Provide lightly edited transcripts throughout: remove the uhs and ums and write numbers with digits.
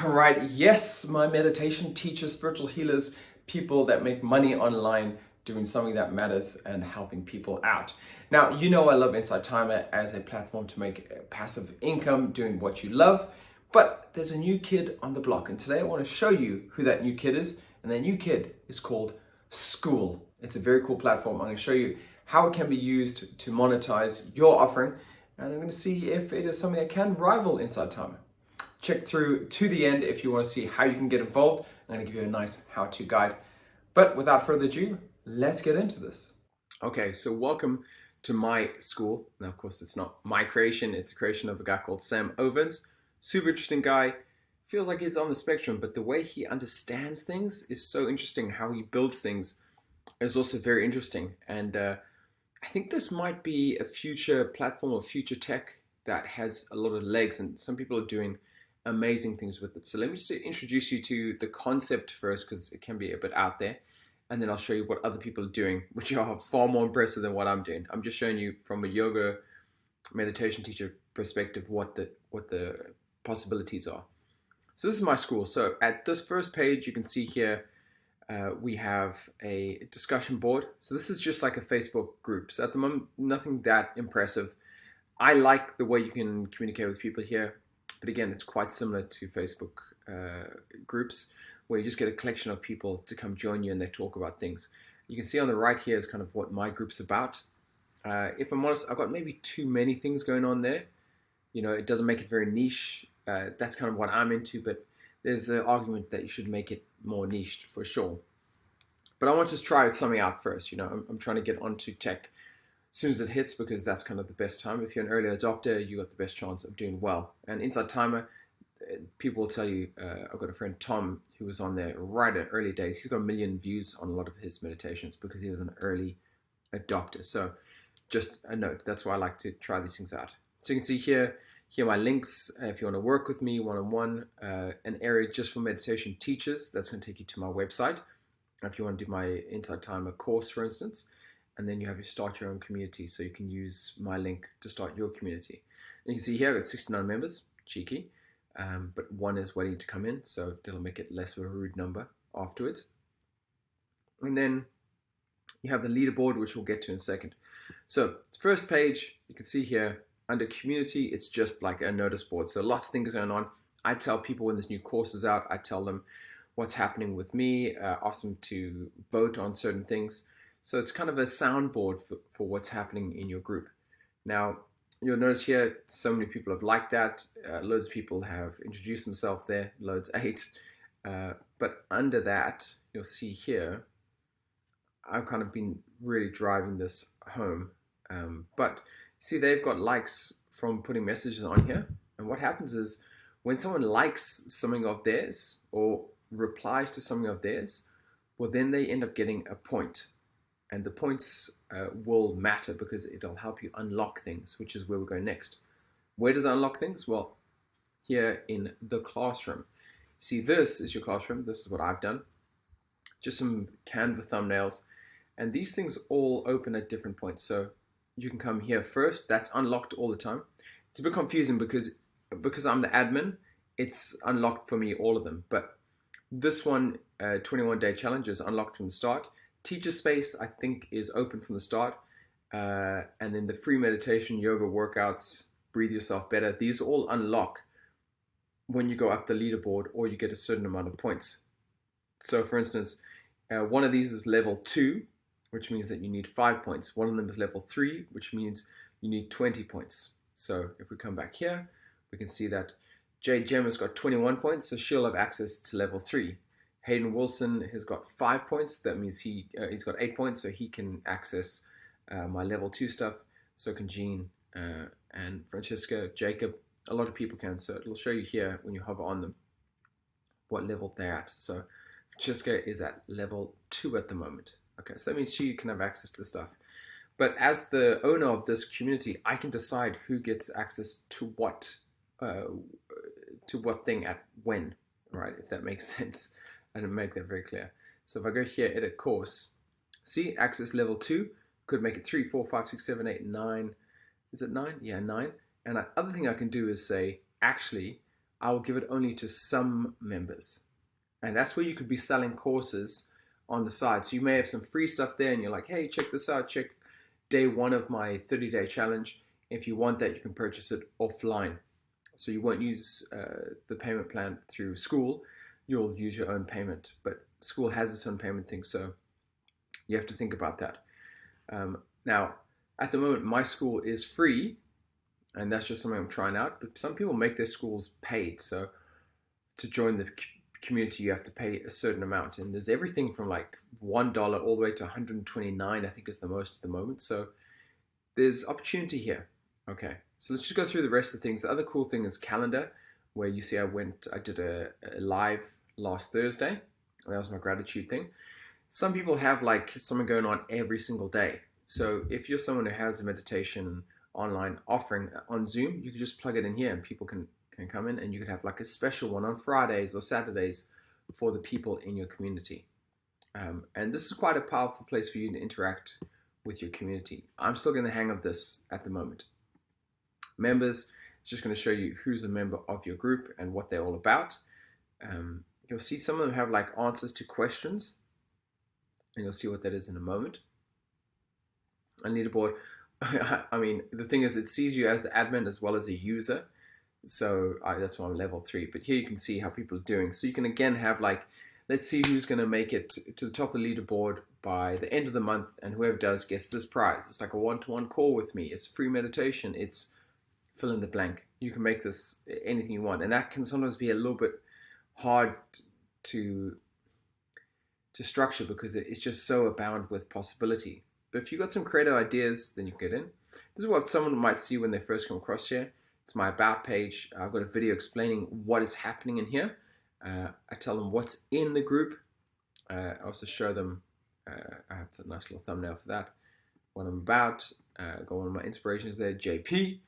All right, yes, my meditation teachers, spiritual healers, people that make money online doing something that matters and helping people out. Now, you know I love Inside Timer as a platform to make passive income doing what you love, but there's a new kid on the block, and today I want to show you who that new kid is, and that new kid is called Skool. It's a very cool platform. I'm going to show you how it can be used to monetize your offering, and I'm going to see if it is something that can rival Inside Timer. Check through to the end if you want to see how you can get involved. I'm going to give you a nice how-to guide. But without further ado, let's get into this. Okay, so welcome to my school. Now, of course, it's not my creation. It's the creation of a guy called Sam Ovens. Super interesting guy. Feels like he's on the spectrum, but the way he understands things is so interesting. How he builds things is also very interesting. And I think this might be a future platform or future tech that has a lot of legs, and some people are doing amazing things with it. So let me just introduce you to the concept first, because it can be a bit out there, and then I'll show you what other people are doing, which are far more impressive than what I'm doing. I'm just showing you from a yoga meditation teacher perspective what the possibilities are. So this is my school. So at this first page, you can see here we have a discussion board. So this is just like a Facebook group. So at the moment, nothing that impressive. I like the way you can communicate with people here. But again, it's quite similar to Facebook groups, where you just get a collection of people to come join you and they talk about things. You can see on the right here is kind of what my group's about. If I'm honest, I've got maybe too many things going on there. You know, it doesn't make it very niche. That's kind of what I'm into, but there's an argument that you should make it more niched for sure. But I want to try something out first. You know, I'm trying to get onto tech as soon as it hits, because that's kind of the best time. If you're an early adopter, you got the best chance of doing well. And Inside Timer, people will tell you, I've got a friend, Tom, who was on there right at early days. He's got 1 million views on a lot of his meditations because he was an early adopter. So just a note, that's why I like to try these things out. So you can see here are my links. If you want to work with me one-on-one, an area just for meditation teachers, that's going to take you to my website. If you want to do my Inside Timer course, for instance, and then you have your start your own community, so you can use my link to start your community. And you can see here I've got 69 members, cheeky, but one is waiting to come in, so that'll make it less of a rude number afterwards. And then you have the leaderboard, which we'll get to in a second. So first page, you can see here under community, it's just like a notice board. So lots of things going on. I tell people when this new course is out, I tell them what's happening with me, ask them to vote on certain things. So it's kind of a soundboard for what's happening in your group. Now, you'll notice here, so many people have liked that. Loads of people have introduced themselves there, loads 8. But under that, you'll see here, I've kind of been really driving this home. But see, they've got likes from putting messages on here. And what happens is when someone likes something of theirs or replies to something of theirs, well, then they end up getting a point. And the points will matter because it'll help you unlock things, which is where we're going next. Where does it unlock things? Well, here in the classroom. See, this is your classroom. This is what I've done. Just some Canva thumbnails. And these things all open at different points. So you can come here first. That's unlocked all the time. It's a bit confusing because I'm the admin, it's unlocked for me, all of them. But this one, 21-day challenge, is unlocked from the start. Teacher space, I think, is open from the start. And then the free meditation, yoga workouts, breathe yourself better. These all unlock when you go up the leaderboard or you get a certain amount of points. So for instance, one of these is level 2, which means that you need 5 points. One of them is level 3, which means you need 20 points. So if we come back here, we can see that Jade Gem has got 21 points, so she'll have access to level 3. Hayden Wilson has got 5 points. That means he's got 8 points, so he can access my level 2 stuff. So can Jean and Francesca, Jacob. A lot of people can. So it'll show you here when you hover on them what level they're at. So Francesca is at level 2 at the moment. Okay, so that means she can have access to stuff. But as the owner of this community, I can decide who gets access to what thing at when, right? If that makes sense. And make that very clear. So if I go here, edit course, see, access level 2, could make it 3, 4, 5, 6, 7, 8, 9. Is it 9? Yeah, 9. And the other thing I can do is say, actually, I will give it only to some members. And that's where you could be selling courses on the side. So you may have some free stuff there and you're like, hey, check this out. Check day 1 of my 30-day challenge. If you want that, you can purchase it offline. So you won't use the payment plan through Skool. You'll use your own payment. But Skool has its own payment thing, so you have to think about that. Now, at the moment, my Skool is free, and that's just something I'm trying out. But some people make their schools paid. So to join the community, you have to pay a certain amount. And there's everything from like $1 all the way to $129, I think is the most at the moment. So there's opportunity here. Okay, so let's just go through the rest of the things. The other cool thing is calendar, where you see I did a live last Thursday. That was my gratitude thing. Some people have like something going on every single day. So if you're someone who has a meditation online offering on Zoom, you can just plug it in here and people can come in, and you could have like a special one on Fridays or Saturdays for the people in your community. And this is quite a powerful place for you to interact with your community. I'm still getting the hang of this at the moment. Members, it's just going to show you who's a member of your group and what they're all about. You'll see some of them have like answers to questions, and you'll see what that is in a moment. And leaderboard, I mean, the thing is, it sees you as the admin as well as a user. So that's why I'm level 3. But here you can see how people are doing. So you can again have like, let's see who's going to make it to the top of the leaderboard by the end of the month, and whoever does gets this prize. It's like a one-to-one call with me. It's free meditation. It's fill in the blank. You can make this anything you want, and that can sometimes be a little bit hard to structure because it's just so abound with possibility. But if you've got some creative ideas, then you can get in. This is what someone might see when they first come across here. It's my about page. I've got a video explaining what is happening in here. I tell them what's in the group. I also show them, I have a nice little thumbnail for that, what I'm about. Got one of my inspirations there, JP.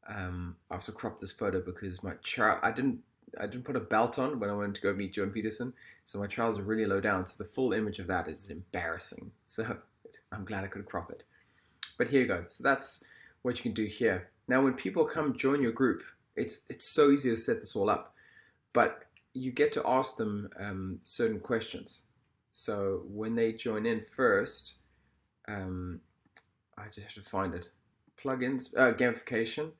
I also cropped this photo because my child, I didn't put a belt on when I went to go meet John Peterson, so my trousers are really low down, so the full image of that is embarrassing. So I'm glad I could crop it. But here you go. So that's what you can do here. Now, when people come join your group, it's so easy to set this all up, but you get to ask them certain questions. So when they join in first, I just have to find it. Plugins, gamification,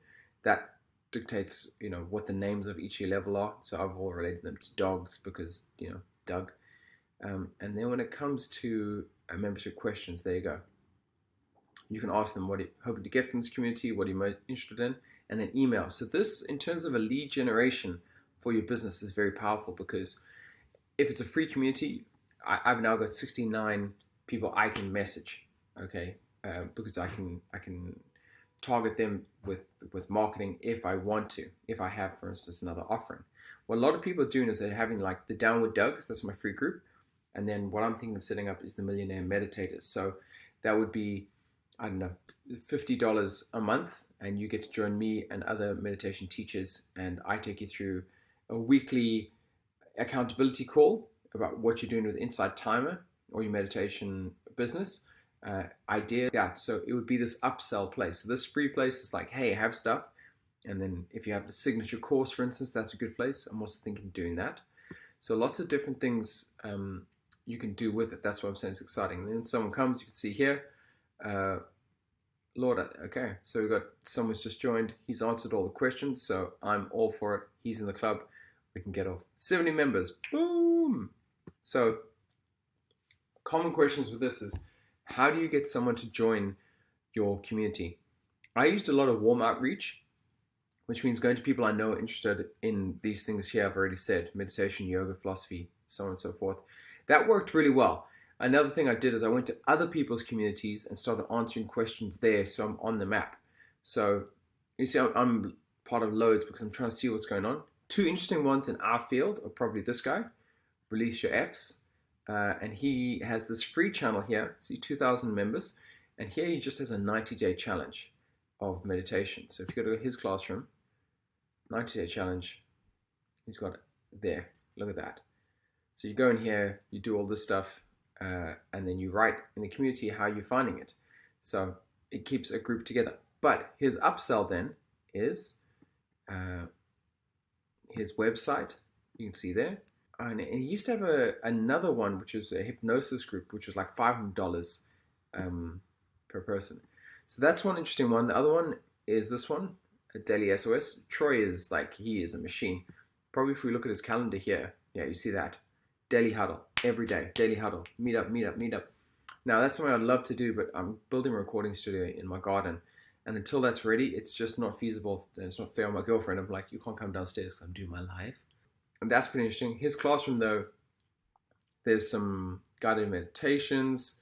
that dictates, what the names of each level are. So I've all related them to dogs because, Doug. And then when it comes to membership questions, there you go. You can ask them what you're hoping to get from this community, what you're most interested in, and an email. So this, in terms of a lead generation for your business, is very powerful because if it's a free community, I've now got 69 people I can message, okay? Because I can target them with marketing if I want to, if I have, for instance, another offering. What a lot of people are doing is they're having like the Downward Dogs, that's my free group, and then what I'm thinking of setting up is the Millionaire Meditators. So that would be, I don't know, $50 a month, and you get to join me and other meditation teachers, and I take you through a weekly accountability call about what you're doing with Insight Timer or your meditation business idea. Yeah, so it would be this upsell place. So this free place is like, hey, I have stuff, and then if you have the signature course, for instance, that's a good place. I'm also thinking of doing that. So lots of different things you can do with it. That's what I'm saying, it's exciting. And then someone comes, you can see here, Lord, okay, so we've got someone's just joined. He's answered all the questions, so I'm all for it. He's in the club. We can get off 70 members. Boom! So common questions with this is, how do you get someone to join your community? I used a lot of warm outreach, which means going to people I know are interested in these things here. I've already said meditation, yoga, philosophy, so on and so forth. That worked really well. Another thing I did is I went to other people's communities and started answering questions there, so I'm on the map. So you see, I'm part of loads because I'm trying to see what's going on. 2 interesting ones in our field are probably this guy, Release Your Fs, and he has this free channel here, see 2,000 members, and here he just has a 90-day challenge of meditation. So if you go to his classroom, 90-day challenge, he's got it there, look at that. So you go in here, you do all this stuff, and then you write in the community how you're finding it. So it keeps a group together. But his upsell then is, his website. You can see there. And he used to have another one, which was a hypnosis group, which was like $500 per person. So that's one interesting one. The other one is this one, a Daily SOS. Troy is like, he is a machine. Probably if we look at his calendar here, yeah, you see that. Daily huddle, every day, daily huddle, meet up. Now that's something I'd love to do, but I'm building a recording studio in my garden. And until that's ready, it's just not feasible. And it's not fair on my girlfriend. I'm like, you can't come downstairs because I'm doing my live. And that's pretty interesting. His classroom though, there's some guided meditations,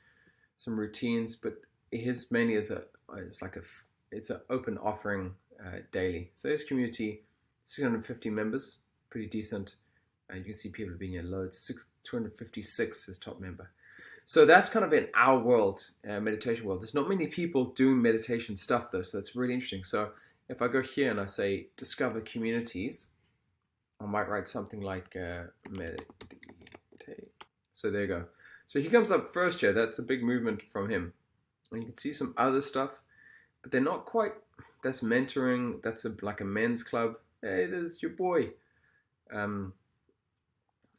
some routines, but his mainly is it's an open offering daily. So his community, 650 members, pretty decent. You can see people being here loads. 256 is top member. So that's kind of in our world, meditation world. There's not many people doing meditation stuff though, so it's really interesting. So if I go here and I say discover communities, I might write something like meditate. So there you go. So he comes up first here. That's a big movement from him. And you can see some other stuff, but they're not quite. That's mentoring. That's like a men's club. Hey, there's your boy.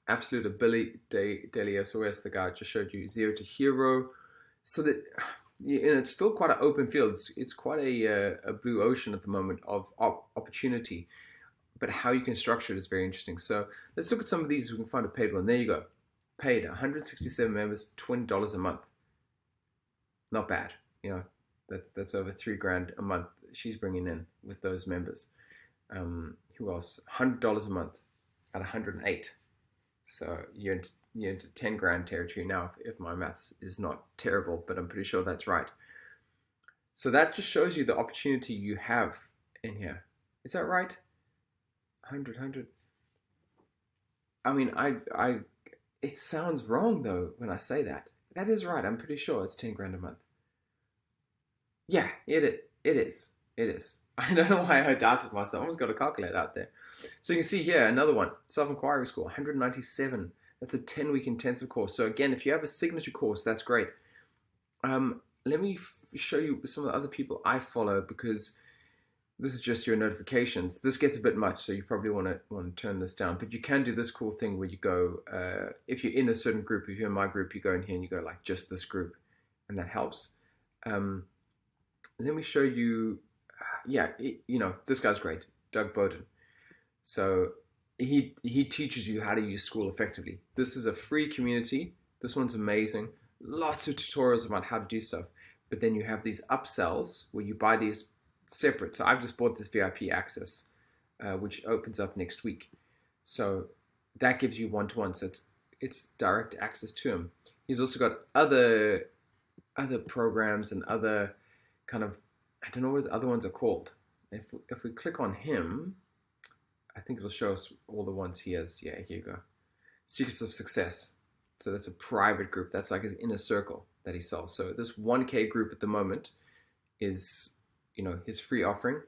Absolute Ability Daily SOS, the guy I just showed you, Zero to Hero. So that, it's still quite an open field. It's quite a blue ocean at the moment of opportunity. But how you can structure it is very interesting. So let's look at some of these. We can find a paid one. There you go. Paid 167 members, $20 a month. Not bad. That's over $3,000 a month she's bringing in with those members. Who else? $100 a month at 108. So you're into 10 grand territory now, if my maths is not terrible, but I'm pretty sure that's right. So that just shows you the opportunity you have in here. Is that right? 100. I mean, it sounds wrong though when I say that. That is right. I'm pretty sure it's 10 grand a month. Yeah, it is. I don't know why I doubted myself. I almost got a calculator out there. So you can see here, another one, Self-Inquiry School, 197. That's a 10-week intensive course. So again, if you have a signature course, that's great. Let me show you some of the other people I follow, because this is just your notifications. This gets a bit much, so you probably want to turn this down. But you can do this cool thing where you go, if you're in a certain group, if you're in my group, you go in here and you go like just this group, and that helps. Let me show you. Yeah, this guy's great, Doug Bowden. So he teaches you how to use Skool effectively. This is a free community. This one's amazing. Lots of tutorials about how to do stuff. But then you have these upsells where you buy these separate. So I've just bought this VIP access, which opens up next week. So that gives you one-to-one. So it's direct access to him. He's also got other programs and other kind of, I don't know what his other ones are called. If we click on him, I think it'll show us all the ones he has. Yeah, here you go. Secrets of Success. So that's a private group. That's like his inner circle that he sells. So this 1K group at the moment is, his free offering.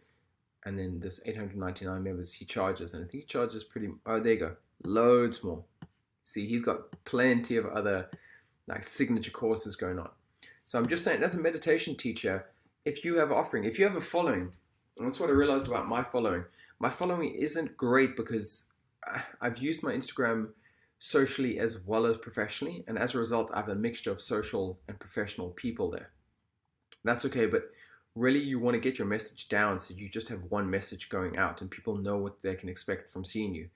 And then this 899 members he charges. And I think he charges there you go. Loads more. See, he's got plenty of other like signature courses going on. So I'm just saying, as a meditation teacher, if you have offering, if you have a following, and that's what I realized about my following isn't great because I've used my Instagram socially as well as professionally, and as a result, I have a mixture of social and professional people there. That's okay, but really you want to get your message down so you just have one message going out and people know what they can expect from seeing you.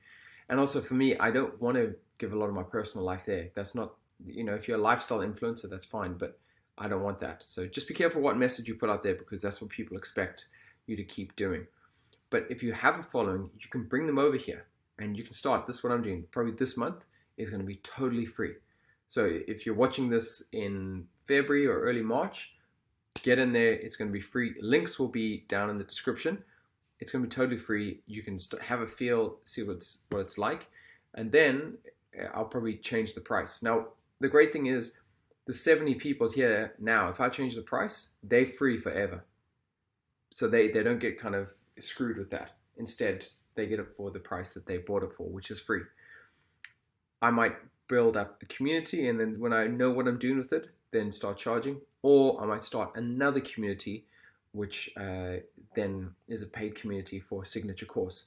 And also for me, I don't want to give a lot of my personal life there. That's not, if you're a lifestyle influencer, that's fine, but I don't want that. So just be careful what message you put out there, because that's what people expect you to keep doing. But if you have a following, you can bring them over here and you can start. This is what I'm doing. Probably this month is going to be totally free. So if you're watching this in February or early March, get in there. It's going to be free. Links will be down in the description. It's going to be totally free. You can have a feel, see what it's like. And then I'll probably change the price. Now, the great thing is the 70 people here now, if I change the price, they're free forever. So they don't get kind of screwed with that. Instead, they get it for the price that they bought it for, which is free. I might build up a community, and then when I know what I'm doing with it, then start charging. Or I might start another community, which then is a paid community for a signature course.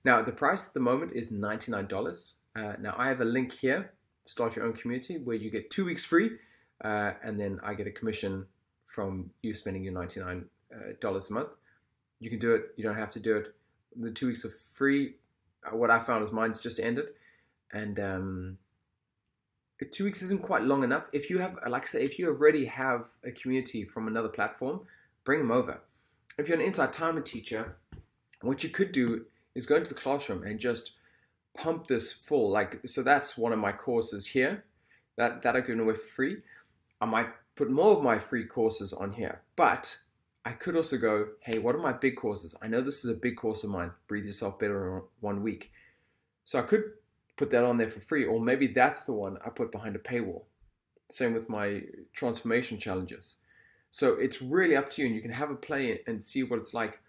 Now, the price at the moment is $99. Now, I have a link here, Start Your Own Community, where you get 2 weeks free, and then I get a commission from you spending your $99 a month. You can do it. You don't have to do it. The 2 weeks are free. What I found is mine's just ended, and 2 weeks isn't quite long enough. If you have, like I say, if you already have a community from another platform, bring them over. If you're an Inside Timer teacher, what you could do is go into the classroom and just pump this full. So that's one of my courses here that I've given away for free. I might put more of my free courses on here, but I could also go, hey, what are my big courses? I know this is a big course of mine, Breathe Yourself Better in 1 week. So I could put that on there for free, or maybe that's the one I put behind a paywall. Same with my transformation challenges. So it's really up to you, and you can have a play and see what it's like.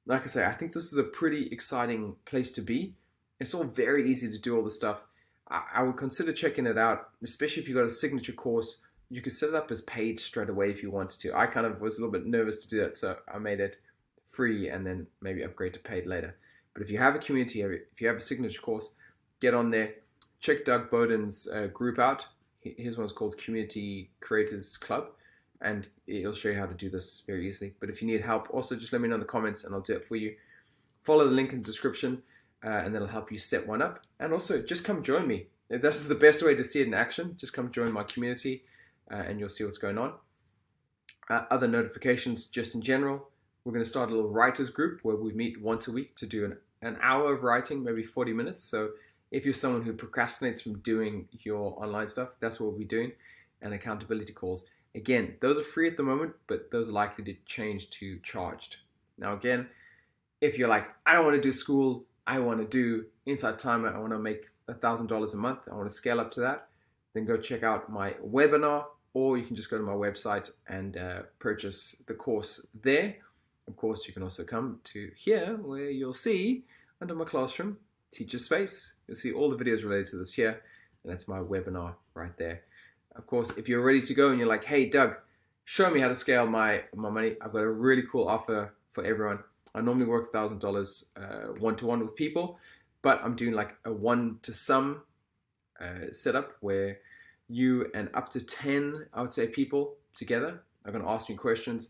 Like I say, I think this is a pretty exciting place to be. It's all very easy to do all this stuff. I would consider checking it out, especially if you've got a signature course. You could set it up as paid straight away if you wanted to. I kind of was a little bit nervous to do that, so I made it free and then maybe upgrade to paid later. But if you have a community, if you have a signature course, get on there. Check Doug Bowden's group out. His one's called Community Creators Club, and it'll show you how to do this very easily. But if you need help, also just let me know in the comments and I'll do it for you. Follow the link in the description, and that'll help you set one up. And also, just come join me. This is the best way to see it in action. Just come join my community, and you'll see what's going on. Other notifications, just in general, we're going to start a little writers group where we meet once a week to do an hour of writing, maybe 40 minutes. So if you're someone who procrastinates from doing your online stuff, that's what we'll be doing. And accountability calls. Again, those are free at the moment, but those are likely to change to charged. Now, again, if you're like, I don't want to do Skool, I want to do Inside Timer, I want to make $1,000 a month, I want to scale up to that, then go check out my webinar, or you can just go to my website and purchase the course there. Of course, you can also come to here where you'll see under my classroom, Teacher Space. You'll see all the videos related to this here, and that's my webinar right there. Of course, if you're ready to go and you're like, hey, Doug, show me how to scale my money, I've got a really cool offer for everyone. I normally work $1,000 one-to-one with people, but I'm doing like a one-to-some setup where you and up to 10, I would say, people together are going to ask me questions.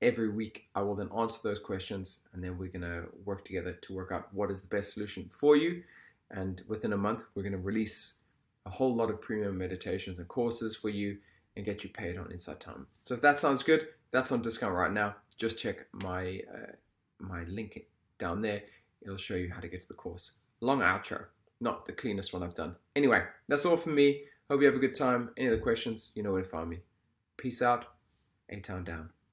Every week, I will then answer those questions, and then we're going to work together to work out what is the best solution for you. And within a month, we're going to release a whole lot of premium meditations and courses for you and get you paid on Inside Time. So if that sounds good, that's on discount right now. Just check my link down there. It'll show you how to get to the course. Long outro, not the cleanest one I've done. Anyway, that's all from me. Hope you have a good time. Any other questions, you know where to find me. Peace out. A-Town down.